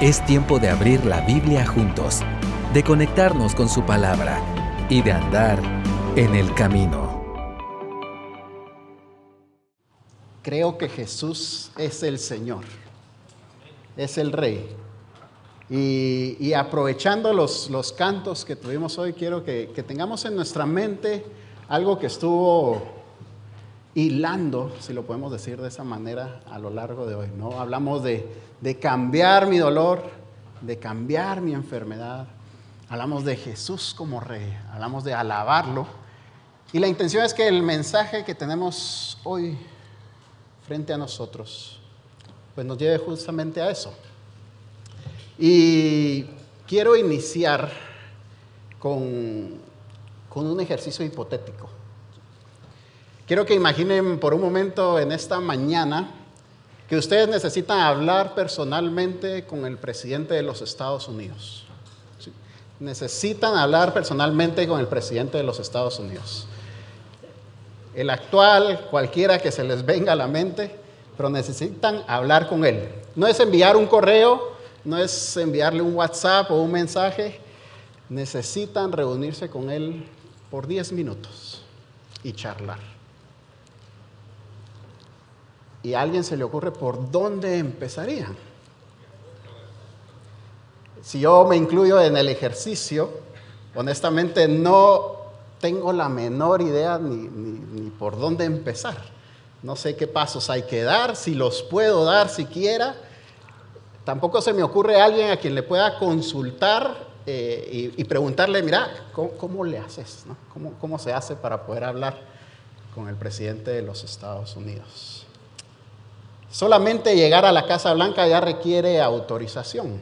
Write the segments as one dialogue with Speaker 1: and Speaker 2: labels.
Speaker 1: Es tiempo de abrir la Biblia juntos, de conectarnos con su palabra y de andar en el camino.
Speaker 2: Creo que Jesús es el Señor, es el Rey. Y aprovechando los cantos que tuvimos hoy, quiero que tengamos en nuestra mente algo que estuvo hilando, si lo podemos decir de esa manera, a lo largo de hoy, ¿no? Hablamos de cambiar mi dolor, de cambiar mi enfermedad. Hablamos de Jesús como Rey, hablamos de alabarlo. Y la intención es que el mensaje que tenemos hoy frente a nosotros, pues nos lleve justamente a eso. Y quiero iniciar con un ejercicio hipotético. Quiero que imaginen por un momento en esta mañana que ustedes necesitan hablar personalmente con el presidente de los Estados Unidos. ¿Sí? Necesitan hablar personalmente con el presidente de los Estados Unidos. El actual, cualquiera que se les venga a la mente, pero necesitan hablar con él. No es enviar un correo, no es enviarle un WhatsApp o un mensaje. Necesitan reunirse con él por 10 minutos y charlar. Y a alguien se le ocurre por dónde empezaría. Si yo me incluyo en el ejercicio, honestamente no tengo la menor idea ni por dónde empezar. No sé qué pasos hay que dar, si los puedo dar siquiera. Tampoco se me ocurre alguien a quien le pueda consultar y preguntarle, mira, ¿cómo le haces? ¿No? ¿Cómo se hace para poder hablar con el presidente de los Estados Unidos? Solamente llegar a la Casa Blanca ya requiere autorización.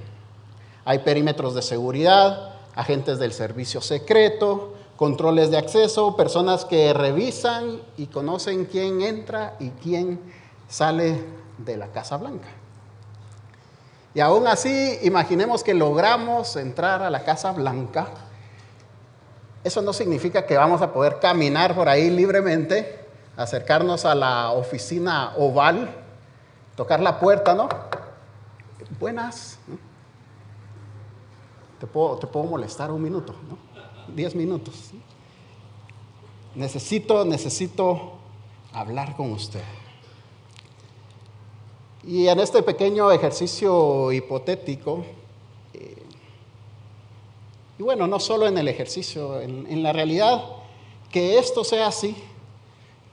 Speaker 2: Hay perímetros de seguridad, agentes del servicio secreto, controles de acceso, personas que revisan y conocen quién entra y quién sale de la Casa Blanca. Y aún así, imaginemos que logramos entrar a la Casa Blanca. Eso no significa que vamos a poder caminar por ahí libremente, acercarnos a la oficina oval, tocar la puerta, ¿no? Buenas, ¿no? Te puedo molestar un minuto, ¿no? 10 minutos. ¿Sí? Necesito hablar con usted. Y en este pequeño ejercicio hipotético, y bueno, no solo en el ejercicio, en la realidad, que esto sea así,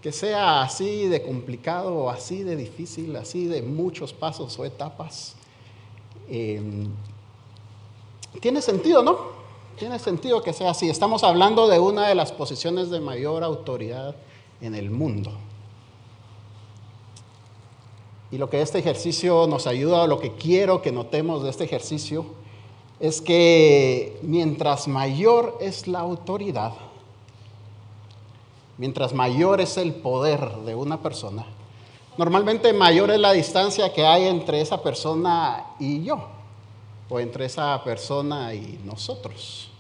Speaker 2: que sea así de complicado, así de difícil, así de muchos pasos o etapas, tiene sentido, ¿no? Tiene sentido que sea así. Estamos hablando de una de las posiciones de mayor autoridad en el mundo. Y lo que este ejercicio nos ayuda, o lo que quiero que notemos de este ejercicio, es que mientras mayor es la autoridad, mientras mayor es el poder de una persona, normalmente mayor es la distancia que hay entre esa persona y yo, o entre esa persona y nosotros.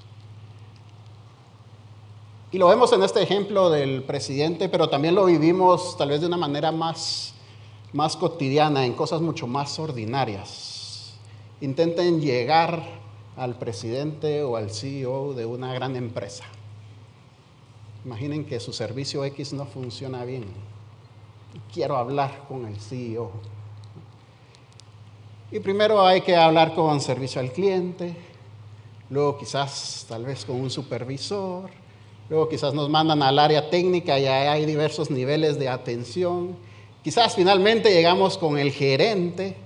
Speaker 2: Y lo vemos en este ejemplo del presidente, pero también lo vivimos tal vez de una manera más cotidiana, en cosas mucho más ordinarias. Intenten llegar al presidente o al CEO de una gran empresa. Imaginen que su servicio X no funciona bien. Quiero hablar con el CEO. Y primero hay que hablar con servicio al cliente, luego quizás tal vez con un supervisor, luego quizás nos mandan al área técnica y hay diversos niveles de atención. Quizás finalmente llegamos con el gerente,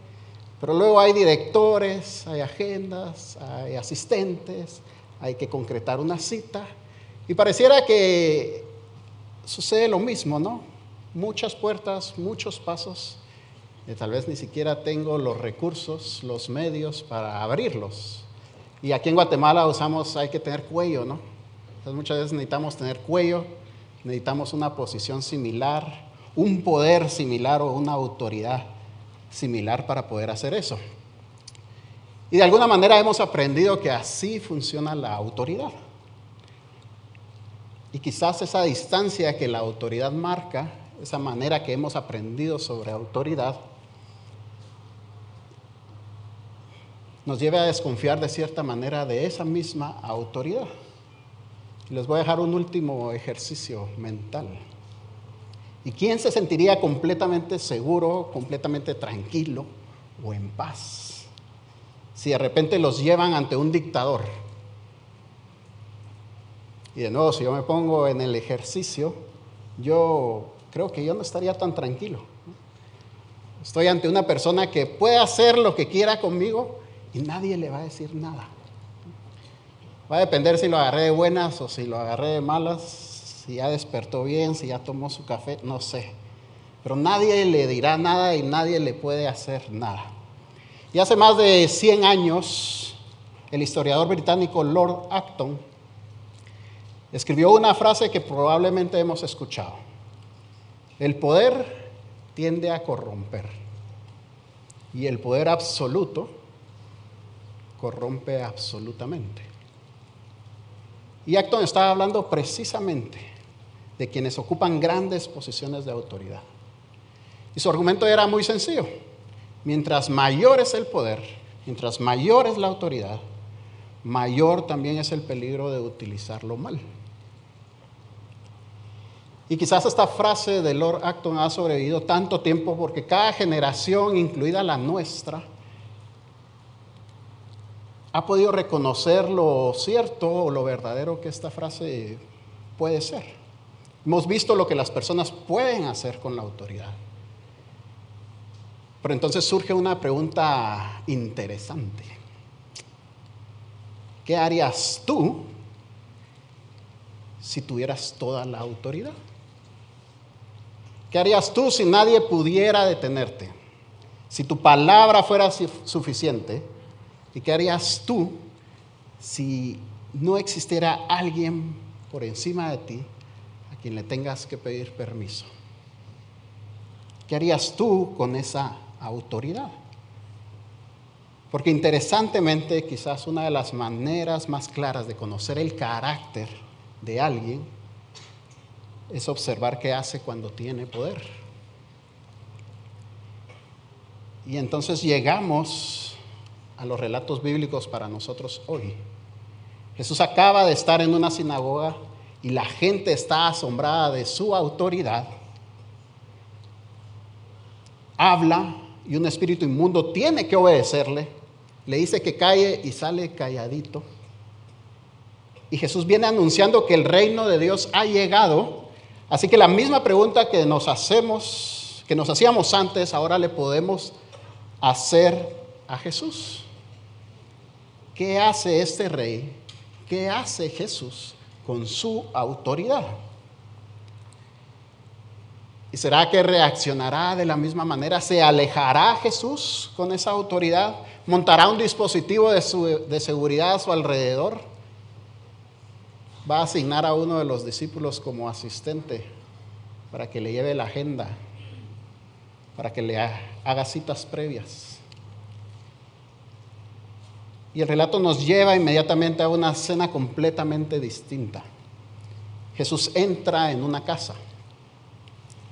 Speaker 2: pero luego hay directores, hay agendas, hay asistentes, hay que concretar una cita. Y pareciera que sucede lo mismo, ¿no? Muchas puertas, muchos pasos. Tal vez ni siquiera tengo los recursos, los medios para abrirlos. Y aquí en Guatemala hay que tener cuello, ¿no? Entonces muchas veces necesitamos tener cuello, necesitamos una posición similar, un poder similar o una autoridad similar para poder hacer eso. Y de alguna manera hemos aprendido que así funciona la autoridad. Y quizás esa distancia que la autoridad marca, esa manera que hemos aprendido sobre autoridad, nos lleve a desconfiar de cierta manera de esa misma autoridad. Les voy a dejar un último ejercicio mental. ¿Y quién se sentiría completamente seguro, completamente tranquilo o en paz si de repente los llevan ante un dictador? Y de nuevo, si yo me pongo en el ejercicio, yo creo que yo no estaría tan tranquilo. Estoy ante una persona que puede hacer lo que quiera conmigo y nadie le va a decir nada. Va a depender si lo agarré de buenas o si lo agarré de malas, si ya despertó bien, si ya tomó su café, no sé. Pero nadie le dirá nada y nadie le puede hacer nada. Y hace más de 100 años, el historiador británico Lord Acton escribió una frase que probablemente hemos escuchado. El poder tiende a corromper y el poder absoluto corrompe absolutamente. Y Acton estaba hablando precisamente de quienes ocupan grandes posiciones de autoridad. Y su argumento era muy sencillo. Mientras mayor es el poder, mientras mayor es la autoridad, mayor también es el peligro de utilizarlo mal. Y quizás esta frase de Lord Acton ha sobrevivido tanto tiempo porque cada generación, incluida la nuestra, ha podido reconocer lo cierto o lo verdadero que esta frase puede ser. Hemos visto lo que las personas pueden hacer con la autoridad. Pero entonces surge una pregunta interesante. ¿Qué harías tú si tuvieras toda la autoridad? ¿Qué harías tú si nadie pudiera detenerte? Si tu palabra fuera suficiente. ¿Y qué harías tú si no existiera alguien por encima de ti a quien le tengas que pedir permiso? ¿Qué harías tú con esa autoridad? Porque interesantemente, quizás una de las maneras más claras de conocer el carácter de alguien es observar qué hace cuando tiene poder. Y entonces llegamos a los relatos bíblicos para nosotros hoy. Jesús acaba de estar en una sinagoga y la gente está asombrada de su autoridad. Habla y un espíritu inmundo tiene que obedecerle. Le dice que calle y sale calladito. Y Jesús viene anunciando que el reino de Dios ha llegado. Así que la misma pregunta que nos hacíamos antes, ahora le podemos hacer a Jesús. ¿Qué hace este rey? ¿Qué hace Jesús con su autoridad? ¿Y será que reaccionará de la misma manera? ¿Se alejará Jesús con esa autoridad? ¿Montará un dispositivo de seguridad a su alrededor? ¿Va a asignar a uno de los discípulos como asistente para que le lleve la agenda, para que le haga citas previas? Y el relato nos lleva inmediatamente a una escena completamente distinta. Jesús entra en una casa.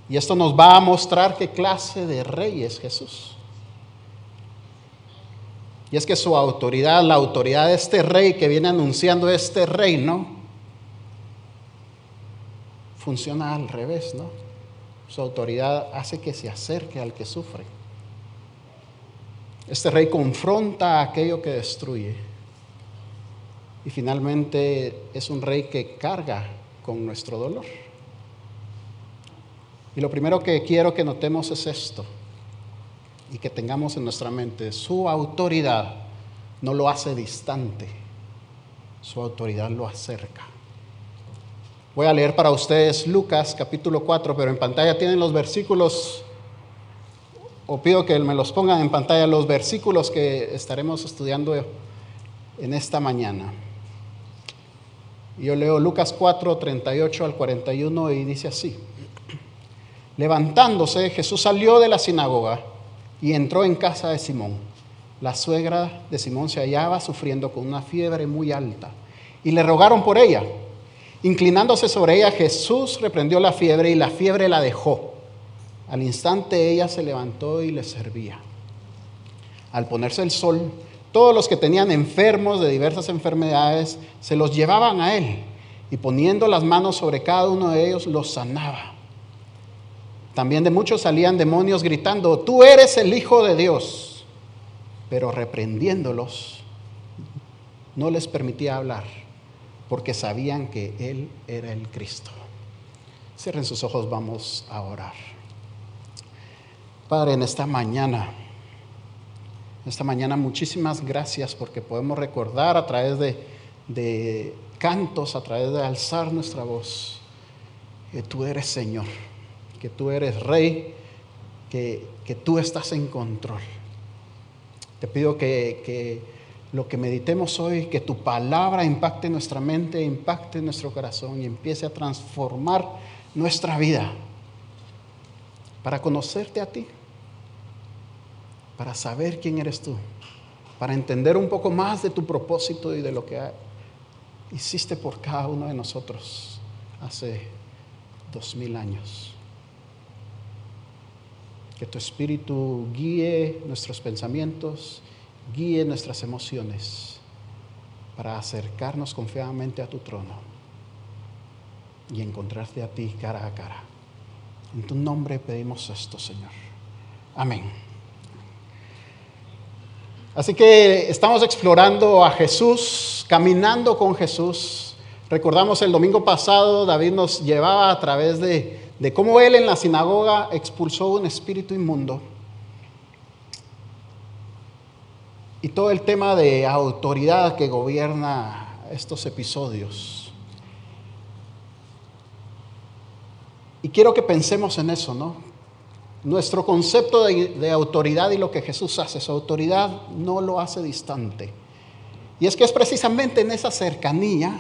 Speaker 2: Y esto nos va a mostrar qué clase de rey es Jesús. Y es que su autoridad, la autoridad de este rey que viene anunciando este reino, funciona al revés, ¿no? Su autoridad hace que se acerque al que sufre. Este rey confronta a aquello que destruye. Y finalmente es un rey que carga con nuestro dolor. Y lo primero que quiero que notemos es esto. Y que tengamos en nuestra mente, su autoridad no lo hace distante. Su autoridad lo acerca. Voy a leer para ustedes Lucas capítulo 4, pero en pantalla tienen los versículos. O pido que me los pongan en pantalla, los versículos que estaremos estudiando en esta mañana. Yo leo Lucas 4, 38 al 41 y dice así. Levantándose, Jesús salió de la sinagoga y entró en casa de Simón. La suegra de Simón se hallaba sufriendo con una fiebre muy alta y le rogaron por ella. Inclinándose sobre ella, Jesús reprendió la fiebre y la fiebre la dejó. Al instante ella se levantó y le servía. Al ponerse el sol, Todos los que tenían enfermos de diversas enfermedades se los llevaban a él y poniendo las manos sobre cada uno de ellos los sanaba. También de muchos salían demonios gritando: tú eres el Hijo de Dios. Pero reprendiéndolos, no les permitía hablar, porque sabían que él era el Cristo. Cierren sus ojos, vamos a orar. Padre, en esta mañana muchísimas gracias porque podemos recordar a través de cantos, a través de alzar nuestra voz, que tú eres Señor, que tú eres Rey, que tú estás en control. Te pido que lo que meditemos hoy, que tu palabra impacte nuestra mente, impacte nuestro corazón y empiece a transformar nuestra vida para conocerte a ti, para saber quién eres tú, para entender un poco más de tu propósito y de lo que hiciste por cada uno de nosotros hace 2000 años. Que tu Espíritu guíe nuestros pensamientos, guíe nuestras emociones para acercarnos confiadamente a tu trono y encontrarte a ti cara a cara. En tu nombre pedimos esto, Señor. Amén. Así que estamos explorando a Jesús, caminando con Jesús. Recordamos el domingo pasado, David nos llevaba a través de cómo él en la sinagoga expulsó un espíritu inmundo. Y todo el tema de autoridad que gobierna estos episodios. Y quiero que pensemos en eso, ¿no? Nuestro concepto de autoridad y lo que Jesús hace, su autoridad no lo hace distante. Y es que es precisamente en esa cercanía,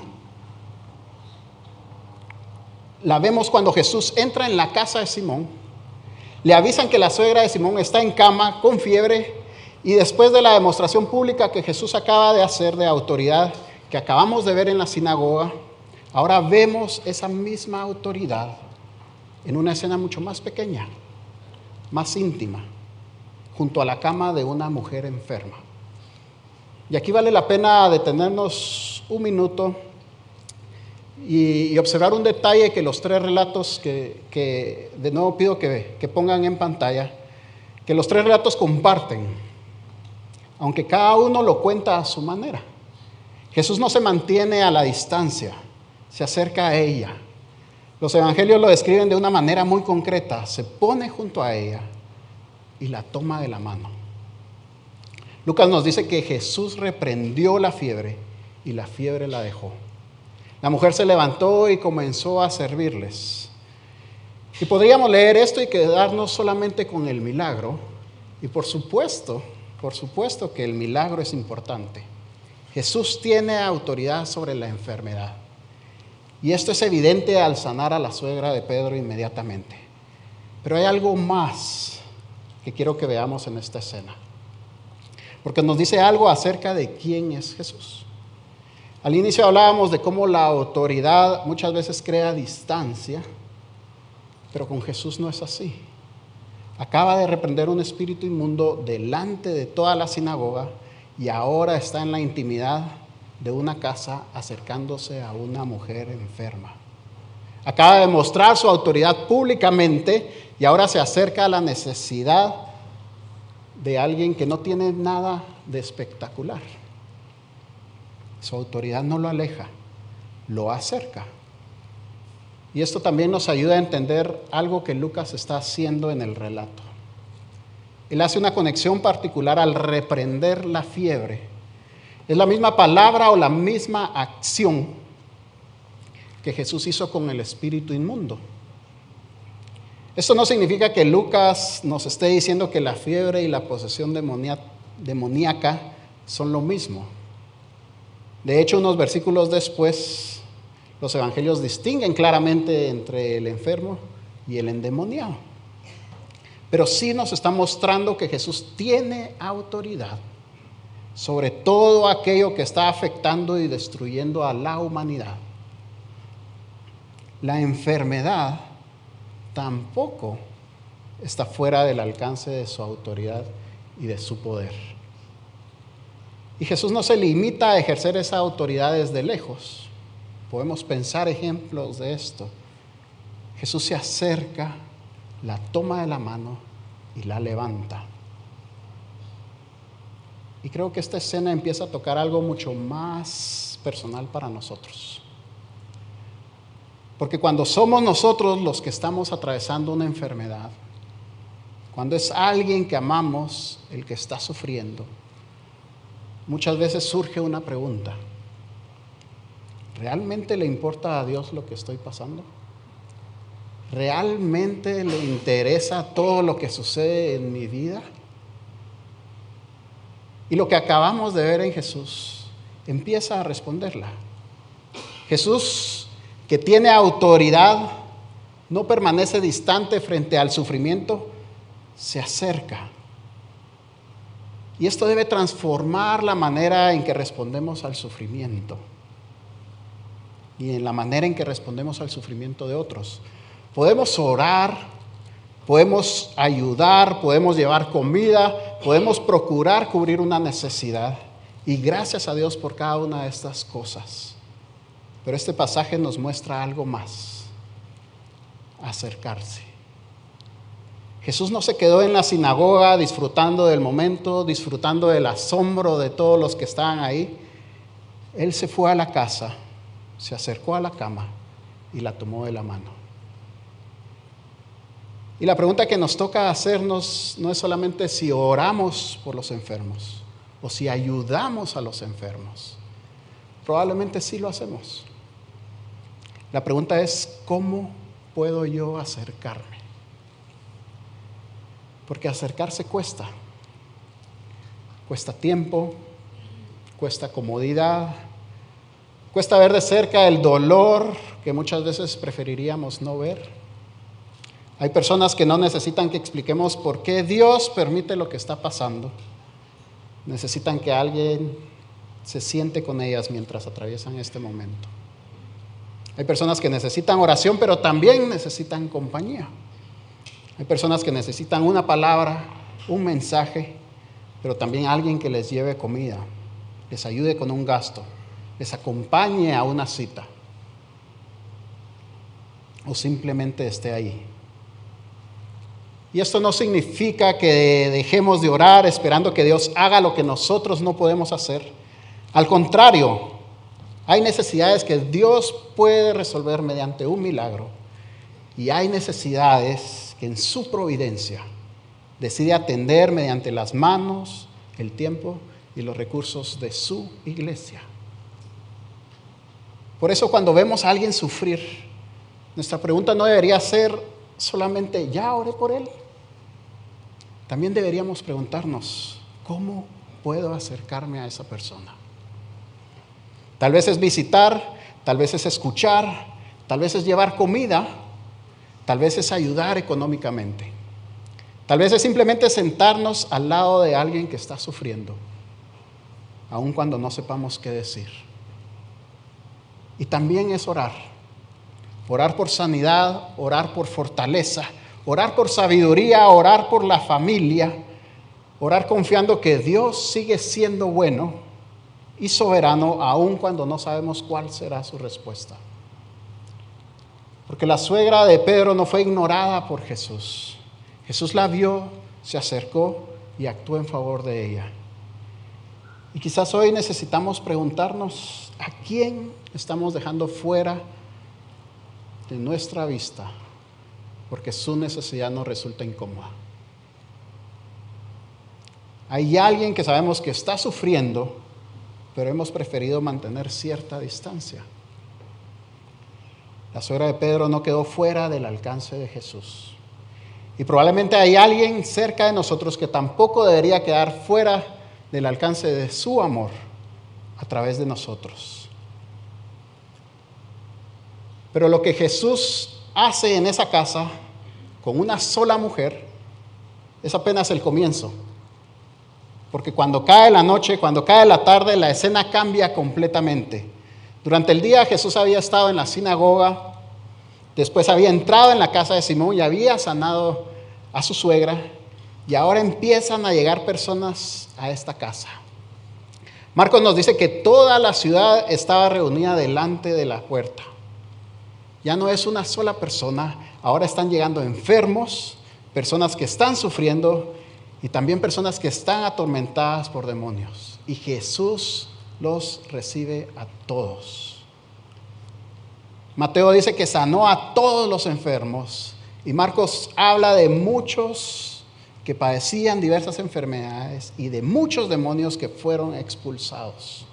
Speaker 2: la vemos cuando Jesús entra en la casa de Simón, le avisan que la suegra de Simón está en cama con fiebre, y después de la demostración pública que Jesús acaba de hacer de autoridad, que acabamos de ver en la sinagoga, ahora vemos esa misma autoridad en una escena mucho más pequeña, más íntima, junto a la cama de una mujer enferma. Y aquí vale la pena detenernos un minuto y observar un detalle que los tres relatos que de nuevo pido que pongan en pantalla, que los tres relatos comparten, aunque cada uno lo cuenta a su manera. Jesús no se mantiene a la distancia, se acerca a ella. Los evangelios lo describen de una manera muy concreta. Se pone junto a ella y la toma de la mano. Lucas nos dice que Jesús reprendió la fiebre y la fiebre la dejó. La mujer se levantó y comenzó a servirles. Y podríamos leer esto y quedarnos solamente con el milagro. Y por supuesto que el milagro es importante. Jesús tiene autoridad sobre la enfermedad. Y esto es evidente al sanar a la suegra de Pedro inmediatamente. Pero hay algo más que quiero que veamos en esta escena. Porque nos dice algo acerca de quién es Jesús. Al inicio hablábamos de cómo la autoridad muchas veces crea distancia, pero con Jesús no es así. Acaba de reprender un espíritu inmundo delante de toda la sinagoga y ahora está en la intimidad de una casa acercándose a una mujer enferma. Acaba de mostrar su autoridad públicamente y ahora se acerca a la necesidad de alguien que no tiene nada de espectacular. Su autoridad no lo aleja, lo acerca. Y esto también nos ayuda a entender algo que Lucas está haciendo en el relato. Él hace una conexión particular al reprender la fiebre. Es la misma palabra o la misma acción que Jesús hizo con el espíritu inmundo. Esto no significa que Lucas nos esté diciendo que la fiebre y la posesión demoníaca son lo mismo. De hecho, unos versículos después, los evangelios distinguen claramente entre el enfermo y el endemoniado. Pero sí nos está mostrando que Jesús tiene autoridad sobre todo aquello que está afectando y destruyendo a la humanidad. La enfermedad tampoco está fuera del alcance de su autoridad y de su poder. Y Jesús no se limita a ejercer esa autoridad desde lejos. Podemos pensar ejemplos de esto. Jesús se acerca, la toma de la mano y la levanta. Y creo que esta escena empieza a tocar algo mucho más personal para nosotros. Porque cuando somos nosotros los que estamos atravesando una enfermedad, cuando es alguien que amamos el que está sufriendo, muchas veces surge una pregunta: ¿realmente le importa a Dios lo que estoy pasando? ¿Realmente le interesa todo lo que sucede en mi vida? Y lo que acabamos de ver en Jesús empieza a responderla. Jesús, que tiene autoridad, no permanece distante frente al sufrimiento, se acerca. Y esto debe transformar la manera en que respondemos al sufrimiento y en la manera en que respondemos al sufrimiento de otros. Podemos orar, podemos ayudar, podemos llevar comida, podemos procurar cubrir una necesidad. Y gracias a Dios por cada una de estas cosas. Pero este pasaje nos muestra algo más: acercarse. Jesús no se quedó en la sinagoga disfrutando del momento, disfrutando del asombro de todos los que estaban ahí. Él se fue a la casa, se acercó a la cama y la tomó de la mano. Y la pregunta que nos toca hacernos no es solamente si oramos por los enfermos o si ayudamos a los enfermos. Probablemente sí lo hacemos. La pregunta es: ¿cómo puedo yo acercarme? Porque acercarse cuesta. Cuesta tiempo, cuesta comodidad, cuesta ver de cerca el dolor que muchas veces preferiríamos no ver. Hay personas que no necesitan que expliquemos por qué Dios permite lo que está pasando. Necesitan que alguien se siente con ellas mientras atraviesan este momento. Hay personas que necesitan oración, pero también necesitan compañía. Hay personas que necesitan una palabra, un mensaje, pero también alguien que les lleve comida, les ayude con un gasto, les acompañe a una cita, o simplemente esté ahí. Y esto no significa que dejemos de orar esperando que Dios haga lo que nosotros no podemos hacer. Al contrario, hay necesidades que Dios puede resolver mediante un milagro, y hay necesidades que en su providencia decide atender mediante las manos, el tiempo y los recursos de su iglesia. Por eso, cuando vemos a alguien sufrir, nuestra pregunta no debería ser solamente: ¿ya oré por él? También deberíamos preguntarnos: ¿cómo puedo acercarme a esa persona? Tal vez es visitar, tal vez es escuchar, tal vez es llevar comida, tal vez es ayudar económicamente. Tal vez es simplemente sentarnos al lado de alguien que está sufriendo, aun cuando no sepamos qué decir. Y también es orar. Orar por sanidad, orar por fortaleza, orar por sabiduría, orar por la familia, orar confiando que Dios sigue siendo bueno y soberano, aun cuando no sabemos cuál será su respuesta. Porque la suegra de Pedro no fue ignorada por Jesús. Jesús la vio, se acercó y actuó en favor de ella. Y quizás hoy necesitamos preguntarnos: ¿a quién estamos dejando fuera de nuestra vista porque su necesidad nos resulta incómoda? Hay alguien que sabemos que está sufriendo, pero hemos preferido mantener cierta distancia. La suegra de Pedro no quedó fuera del alcance de Jesús. Y probablemente hay alguien cerca de nosotros que tampoco debería quedar fuera del alcance de su amor a través de nosotros. Pero lo que Jesús hace en esa casa con una sola mujer es apenas el comienzo. Porque cuando cae la noche, cuando cae la tarde, la escena cambia completamente. Durante el día Jesús había estado en la sinagoga, después había entrado en la casa de Simón y había sanado a su suegra, y ahora empiezan a llegar personas a esta casa. Marcos nos dice que toda la ciudad estaba reunida delante de la puerta. Ya no es una sola persona, ahora están llegando enfermos, personas que están sufriendo y también personas que están atormentadas por demonios. Y Jesús los recibe a todos. Mateo dice que sanó a todos los enfermos y Marcos habla de muchos que padecían diversas enfermedades y de muchos demonios que fueron expulsados.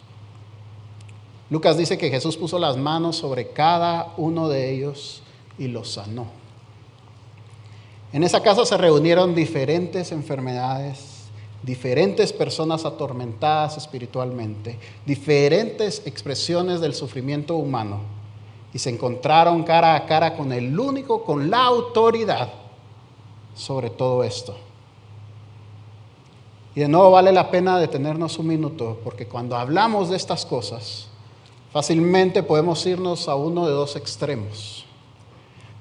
Speaker 2: Lucas dice que Jesús puso las manos sobre cada uno de ellos y los sanó. En esa casa se reunieron diferentes enfermedades, diferentes personas atormentadas espiritualmente, diferentes expresiones del sufrimiento humano y se encontraron cara a cara con el único con la autoridad sobre todo esto. Y de nuevo vale la pena detenernos un minuto, porque cuando hablamos de estas cosas, fácilmente podemos irnos a uno de dos extremos.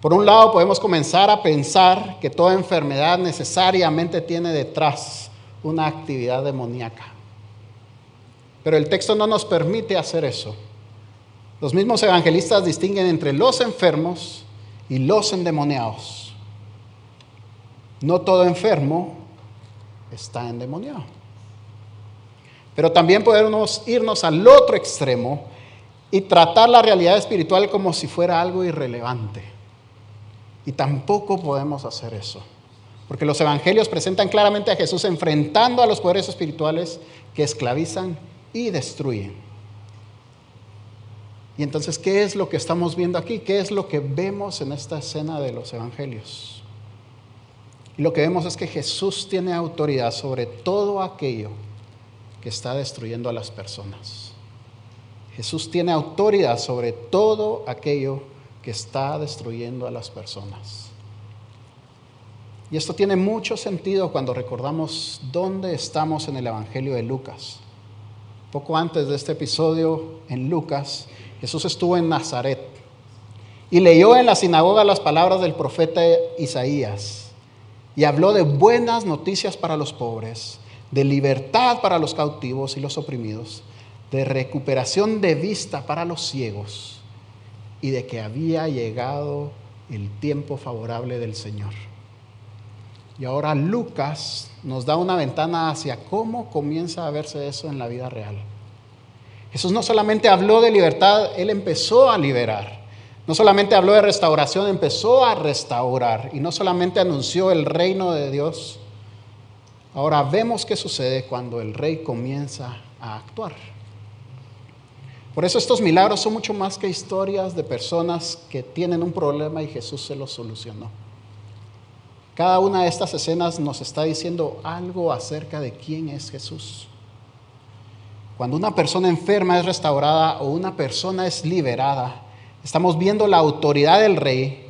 Speaker 2: Por un lado, podemos comenzar a pensar que toda enfermedad necesariamente tiene detrás una actividad demoníaca. Pero el texto no nos permite hacer eso. Los mismos evangelistas distinguen entre los enfermos y los endemoniados. No todo enfermo está endemoniado. Pero también podemos irnos al otro extremo y tratar la realidad espiritual como si fuera algo irrelevante. Y tampoco podemos hacer eso, porque los evangelios presentan claramente a Jesús enfrentando a los poderes espirituales que esclavizan y destruyen. Y entonces, ¿qué es lo que estamos viendo aquí? ¿Qué es lo que vemos en esta escena de los evangelios? Y lo que vemos es que Jesús tiene autoridad sobre todo aquello que está destruyendo a las personas. Jesús tiene autoridad sobre todo aquello que está destruyendo a las personas. Y esto tiene mucho sentido cuando recordamos dónde estamos en el Evangelio de Lucas. Poco antes de este episodio en Lucas, Jesús estuvo en Nazaret y leyó en la sinagoga las palabras del profeta Isaías. Y habló de buenas noticias para los pobres, de libertad para los cautivos y los oprimidos, de recuperación de vista para los ciegos y de que había llegado el tiempo favorable del Señor. Y ahora Lucas nos da una ventana hacia cómo comienza a verse eso en la vida real. Jesús no solamente habló de libertad, Él empezó a liberar. No solamente habló de restauración, empezó a restaurar. Y no solamente anunció el reino de Dios. Ahora vemos qué sucede cuando el rey comienza a actuar. Por eso estos milagros son mucho más que historias de personas que tienen un problema y Jesús se lo solucionó. Cada una de estas escenas nos está diciendo algo acerca de quién es Jesús. Cuando una persona enferma es restaurada o una persona es liberada, estamos viendo la autoridad del rey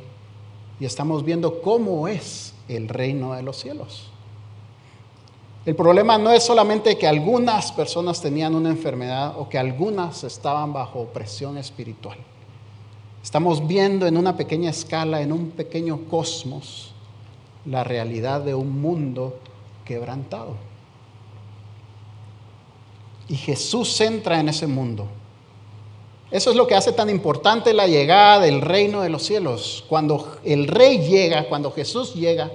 Speaker 2: y estamos viendo cómo es el reino de los cielos. El problema no es solamente que algunas personas tenían una enfermedad o que algunas estaban bajo opresión espiritual. Estamos viendo en una pequeña escala, en un pequeño cosmos, la realidad de un mundo quebrantado. Y Jesús entra en ese mundo. Eso es lo que hace tan importante la llegada del reino de los cielos. Cuando el rey llega, cuando Jesús llega,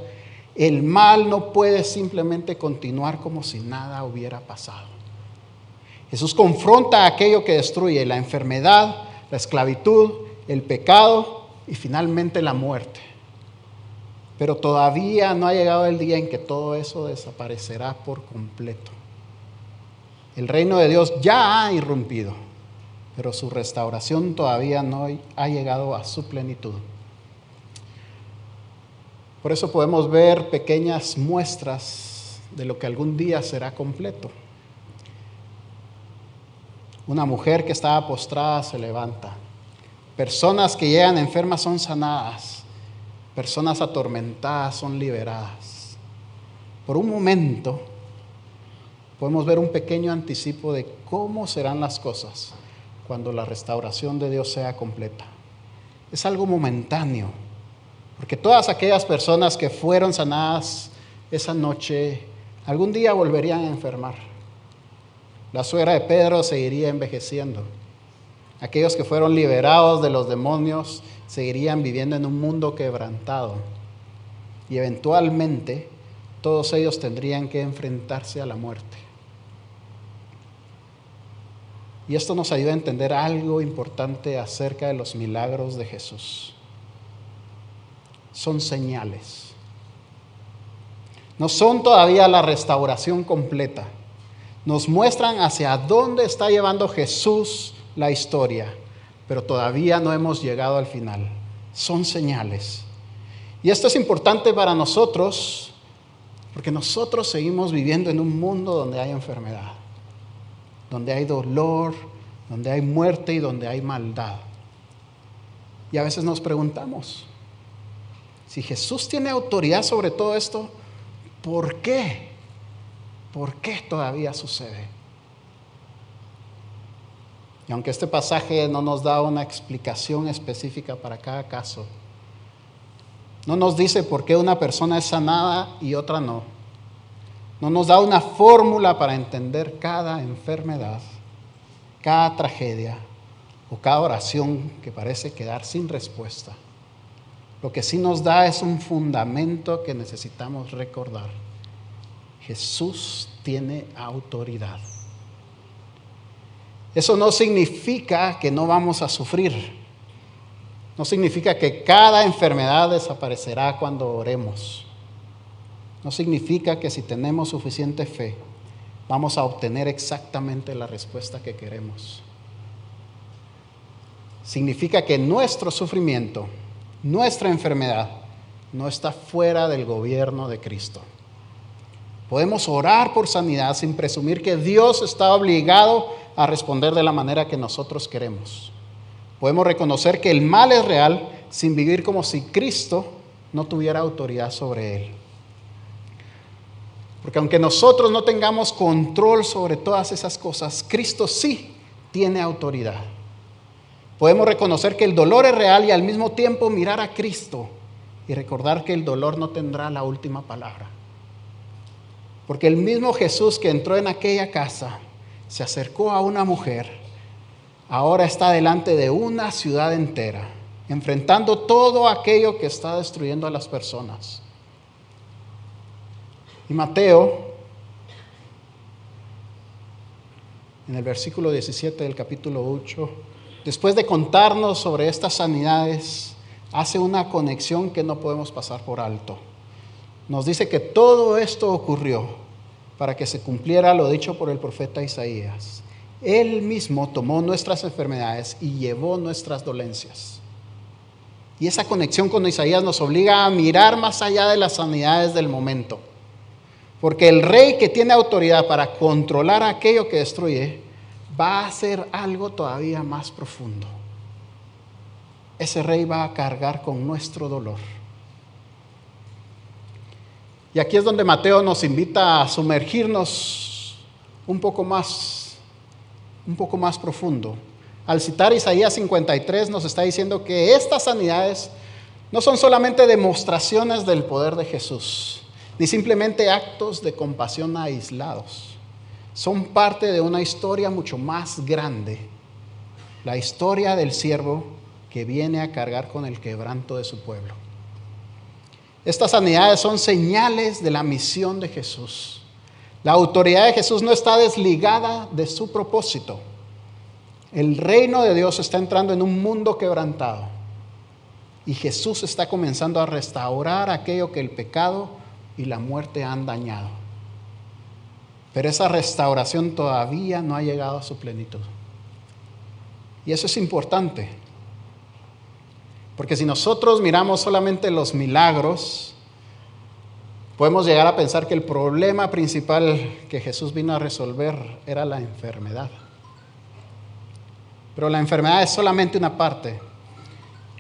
Speaker 2: el mal no puede simplemente continuar como si nada hubiera pasado. Jesús confronta aquello que destruye, la enfermedad, la esclavitud, el pecado y finalmente la muerte. Pero todavía no ha llegado el día en que todo eso desaparecerá por completo. El reino de Dios ya ha irrumpido, pero su restauración todavía no ha llegado a su plenitud. Por eso podemos ver pequeñas muestras de lo que algún día será completo. Una mujer que estaba postrada se levanta. Personas que llegan enfermas son sanadas. Personas atormentadas son liberadas. Por un momento podemos ver un pequeño anticipo de cómo serán las cosas cuando la restauración de Dios sea completa. Es algo momentáneo, porque todas aquellas personas que fueron sanadas esa noche, algún día volverían a enfermar. La suegra de Pedro seguiría envejeciendo. Aquellos que fueron liberados de los demonios seguirían viviendo en un mundo quebrantado. Y eventualmente todos ellos tendrían que enfrentarse a la muerte. Y esto nos ayuda a entender algo importante acerca de los milagros de Jesús. Son señales. No son todavía la restauración completa. Nos muestran hacia dónde está llevando Jesús la historia, pero todavía no hemos llegado al final. Son señales. Y esto es importante para nosotros, porque nosotros seguimos viviendo en un mundo donde hay enfermedad, donde hay dolor, donde hay muerte y donde hay maldad. Y a veces nos preguntamos, si Jesús tiene autoridad sobre todo esto, ¿por qué? ¿Por qué todavía sucede? Y aunque este pasaje no nos da una explicación específica para cada caso, no nos dice por qué una persona es sanada y otra no. No nos da una fórmula para entender cada enfermedad, cada tragedia o cada oración que parece quedar sin respuesta. Lo que sí nos da es un fundamento que necesitamos recordar. Jesús tiene autoridad. Eso no significa que no vamos a sufrir. No significa que cada enfermedad desaparecerá cuando oremos. No significa que si tenemos suficiente fe, vamos a obtener exactamente la respuesta que queremos. Significa que nuestro sufrimiento, nuestra enfermedad, no está fuera del gobierno de Cristo. Podemos orar por sanidad sin presumir que Dios está obligado a responder de la manera que nosotros queremos. Podemos reconocer que el mal es real sin vivir como si Cristo no tuviera autoridad sobre él. Porque aunque nosotros no tengamos control sobre todas esas cosas, Cristo sí tiene autoridad. Podemos reconocer que el dolor es real y al mismo tiempo mirar a Cristo y recordar que el dolor no tendrá la última palabra. Porque el mismo Jesús que entró en aquella casa, se acercó a una mujer, ahora está delante de una ciudad entera, enfrentando todo aquello que está destruyendo a las personas. Y Mateo, en el versículo 17 del capítulo 8, después de contarnos sobre estas sanidades, hace una conexión que no podemos pasar por alto. Nos dice que todo esto ocurrió para que se cumpliera lo dicho por el profeta Isaías. Él mismo tomó nuestras enfermedades y llevó nuestras dolencias. Y esa conexión con Isaías nos obliga a mirar más allá de las sanidades del momento. Porque el rey que tiene autoridad para controlar aquello que destruye, va a hacer algo todavía más profundo. Ese rey va a cargar con nuestro dolor. Y aquí es donde Mateo nos invita a sumergirnos un poco más profundo. Al citar Isaías 53 nos está diciendo que estas sanidades no son solamente demostraciones del poder de Jesús, ni simplemente actos de compasión aislados. Son parte de una historia mucho más grande, la historia del siervo que viene a cargar con el quebranto de su pueblo. Estas sanidades son señales de la misión de Jesús. La autoridad de Jesús no está desligada de su propósito. El reino de Dios está entrando en un mundo quebrantado. Y Jesús está comenzando a restaurar aquello que el pecado y la muerte han dañado. Pero esa restauración todavía no ha llegado a su plenitud. Y eso es importante. Porque si nosotros miramos solamente los milagros, podemos llegar a pensar que el problema principal que Jesús vino a resolver era la enfermedad. Pero la enfermedad es solamente una parte.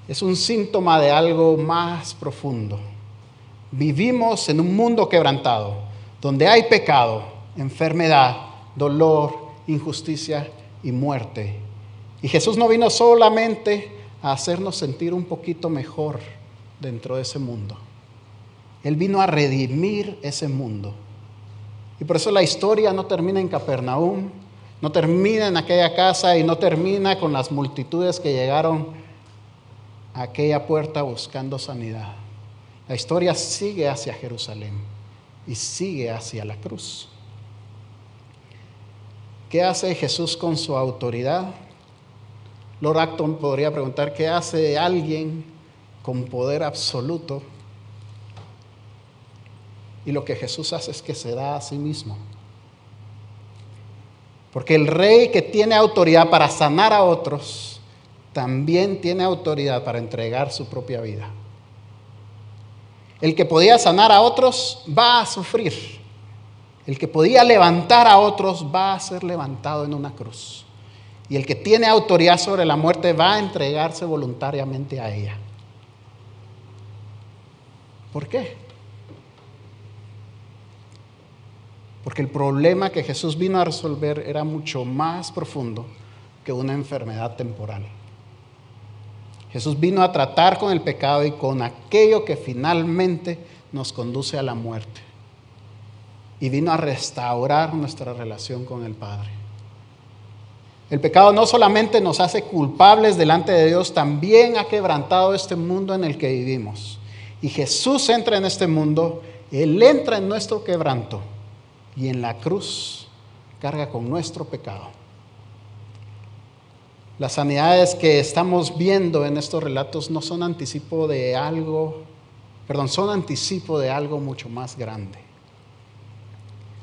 Speaker 2: Es un síntoma de algo más profundo. Vivimos en un mundo quebrantado, donde hay pecado, enfermedad, dolor, injusticia y muerte. Y Jesús no vino solamente a hacernos sentir un poquito mejor dentro de ese mundo. Él vino a redimir ese mundo. Y por eso la historia no termina en Capernaum, No termina en aquella casa y no termina con las multitudes que llegaron a aquella puerta buscando sanidad. La historia sigue hacia Jerusalén y sigue hacia la cruz. ¿Qué hace Jesús con su autoridad? Lord Acton podría preguntar, ¿qué hace alguien con poder absoluto? Y lo que Jesús hace es que se da a sí mismo. Porque el rey que tiene autoridad para sanar a otros, también tiene autoridad para entregar su propia vida. El que podía sanar a otros va a sufrir. El que podía levantar a otros va a ser levantado en una cruz. Y el que tiene autoridad sobre la muerte va a entregarse voluntariamente a ella. ¿Por qué? Porque el problema que Jesús vino a resolver era mucho más profundo que una enfermedad temporal. Jesús vino a tratar con el pecado y con aquello que finalmente nos conduce a la muerte. Y vino a restaurar nuestra relación con el Padre. El pecado no solamente nos hace culpables delante de Dios, también ha quebrantado este mundo en el que vivimos. Y Jesús entra en este mundo, Él entra en nuestro quebranto. Y en la cruz carga con nuestro pecado. Las sanidades que estamos viendo en estos relatos no son anticipo de algo, son anticipo de algo mucho más grande.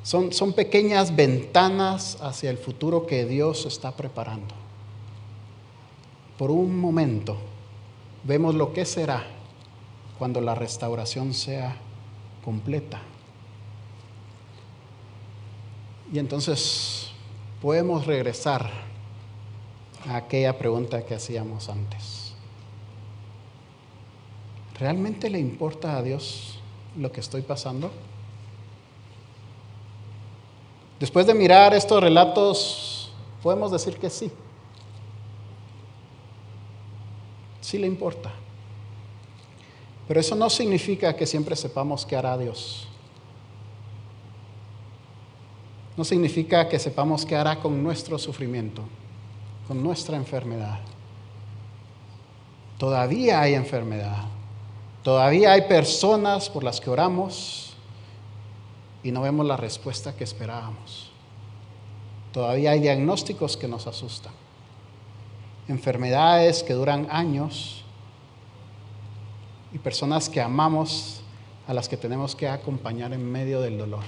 Speaker 2: Son pequeñas ventanas hacia el futuro que Dios está preparando. Por un momento vemos lo que será cuando la restauración sea completa. Y entonces podemos regresar a aquella pregunta que hacíamos antes. ¿Realmente le importa a Dios lo que estoy pasando? Después de mirar estos relatos, podemos decir que sí. Sí le importa. Pero eso no significa que siempre sepamos qué hará Dios. No significa que sepamos qué hará con nuestro sufrimiento, con nuestra enfermedad. Todavía hay enfermedad. Todavía hay personas por las que oramos y no vemos la respuesta que esperábamos. Todavía hay diagnósticos que nos asustan. Enfermedades que duran años y personas que amamos a las que tenemos que acompañar en medio del dolor.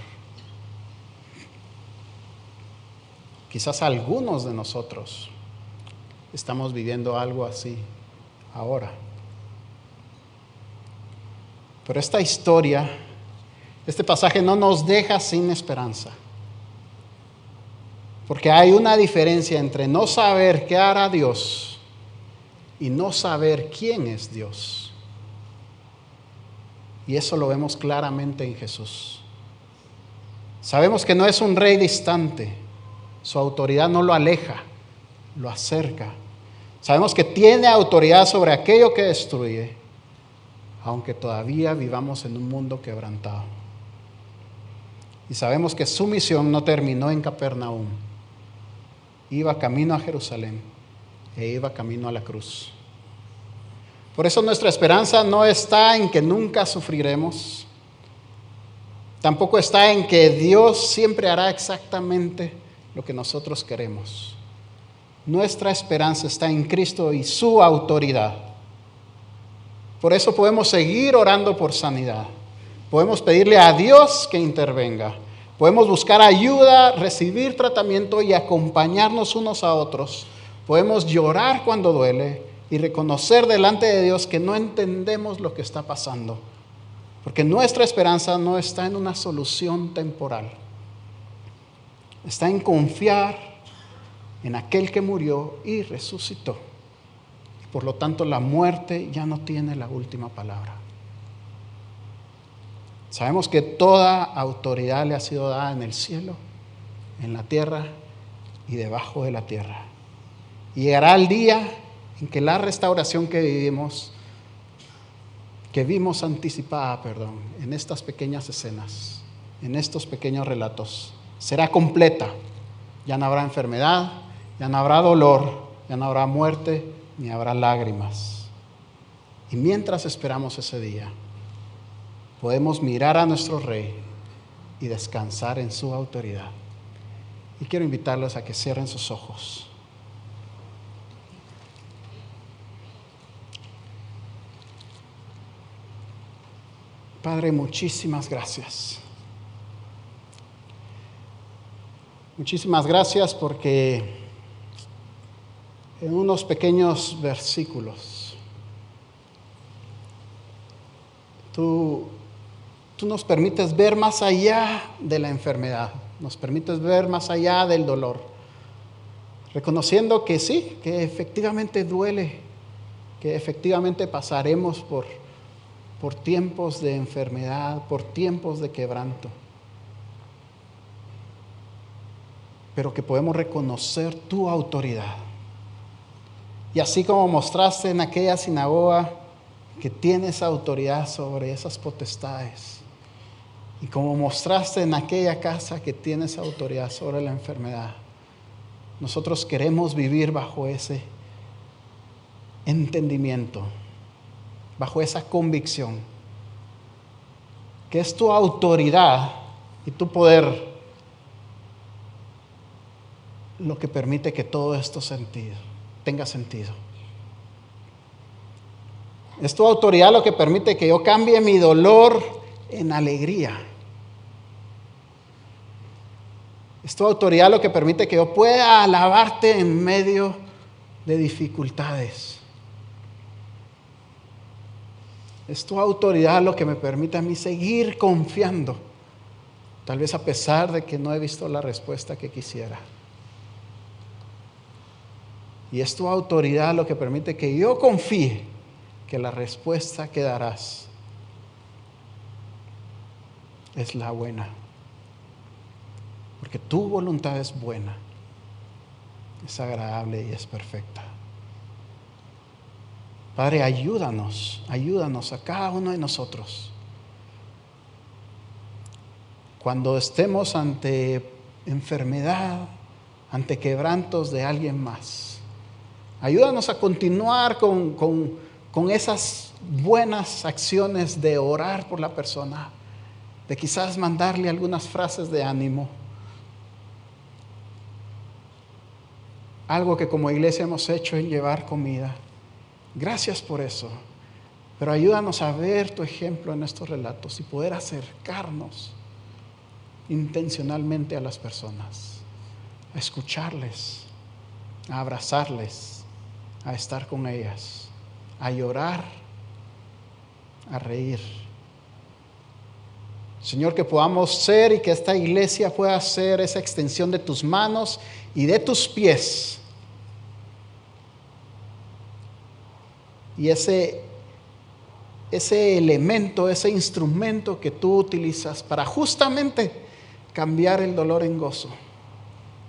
Speaker 2: Quizás algunos de nosotros estamos viviendo algo así ahora. Pero esta historia, este pasaje no nos deja sin esperanza. Porque hay una diferencia entre no saber qué hará Dios y no saber quién es Dios. Y eso lo vemos claramente en Jesús. Sabemos que no es un rey distante. Su autoridad no lo aleja, lo acerca. Sabemos que tiene autoridad sobre aquello que destruye, aunque todavía vivamos en un mundo quebrantado. Y sabemos que su misión no terminó en Capernaum. Iba camino a Jerusalén e iba camino a la cruz. Por eso nuestra esperanza no está en que nunca sufriremos. Tampoco está en que Dios siempre hará exactamente lo que nosotros queremos. Nuestra esperanza está en Cristo y su autoridad. Por eso podemos seguir orando por sanidad. Podemos pedirle a Dios que intervenga. Podemos buscar ayuda, recibir tratamiento y acompañarnos unos a otros. Podemos llorar cuando duele y reconocer delante de Dios que no entendemos lo que está pasando. Porque nuestra esperanza no está en una solución temporal. Está en confiar en aquel que murió y resucitó. Por lo tanto, la muerte ya no tiene la última palabra. Sabemos que toda autoridad le ha sido dada en el cielo, en la tierra y debajo de la tierra. Y llegará el día en que la restauración que vimos anticipada, en estas pequeñas escenas, en estos pequeños relatos, será completa. Ya no habrá enfermedad, ya no habrá dolor, ya no habrá muerte, ni habrá lágrimas. Y mientras esperamos ese día, podemos mirar a nuestro Rey y descansar en su autoridad. Y quiero invitarlos a que cierren sus ojos. Padre, muchísimas gracias. Muchísimas gracias porque en unos pequeños versículos tú nos permites ver más allá de la enfermedad, nos permites ver más allá del dolor, reconociendo que sí, que efectivamente duele, que efectivamente pasaremos por tiempos de enfermedad, por tiempos de quebranto, pero que podemos reconocer tu autoridad. Y así como mostraste en aquella sinagoga que tienes autoridad sobre esas potestades, y como mostraste en aquella casa que tienes autoridad sobre la enfermedad, nosotros queremos vivir bajo ese entendimiento, bajo esa convicción, que es tu autoridad y tu poder lo que permite que todo esto tenga sentido. Es tu autoridad lo que permite que yo cambie mi dolor en alegría. Es tu autoridad lo que permite que yo pueda alabarte en medio de dificultades. Es tu autoridad lo que me permite a mí seguir confiando, tal vez a pesar de que no he visto la respuesta que quisiera. Y es tu autoridad lo que permite que yo confíe que la respuesta que darás es la buena. Porque tu voluntad es buena, es agradable y es perfecta. Padre, ayúdanos a cada uno de nosotros. Cuando estemos ante enfermedad, ante quebrantos de alguien más, ayúdanos a continuar con esas buenas acciones de orar por la persona, de quizás mandarle algunas frases de ánimo. Algo que como iglesia hemos hecho en llevar comida. Gracias por eso. Pero ayúdanos a ver tu ejemplo en estos relatos y poder acercarnos intencionalmente a las personas, a escucharles, a abrazarles, a estar con ellas, a llorar, a reír. Señor, que podamos ser y que esta iglesia pueda ser esa extensión de tus manos y de tus pies. Y ese elemento, ese instrumento que tú utilizas para justamente cambiar el dolor en gozo,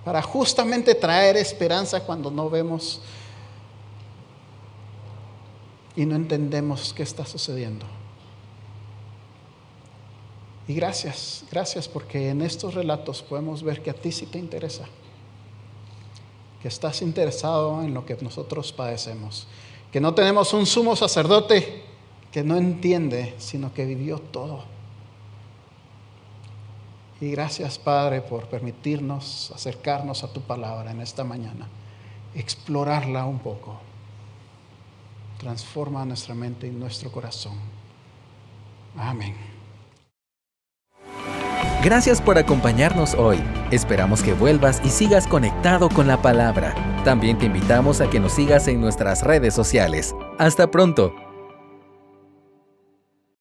Speaker 2: para justamente traer esperanza cuando no vemos y no entendemos qué está sucediendo. Y gracias porque en estos relatos podemos ver que a ti sí te interesa, que estás interesado en lo que nosotros padecemos, que no tenemos un sumo sacerdote que no entiende, sino que vivió todo. Y gracias, Padre, por permitirnos acercarnos a tu palabra en esta mañana, explorarla un poco. Transforma nuestra mente y nuestro corazón. Amén.
Speaker 1: Gracias por acompañarnos hoy. Esperamos que vuelvas y sigas conectado con la palabra. También te invitamos a que nos sigas en nuestras redes sociales. Hasta pronto.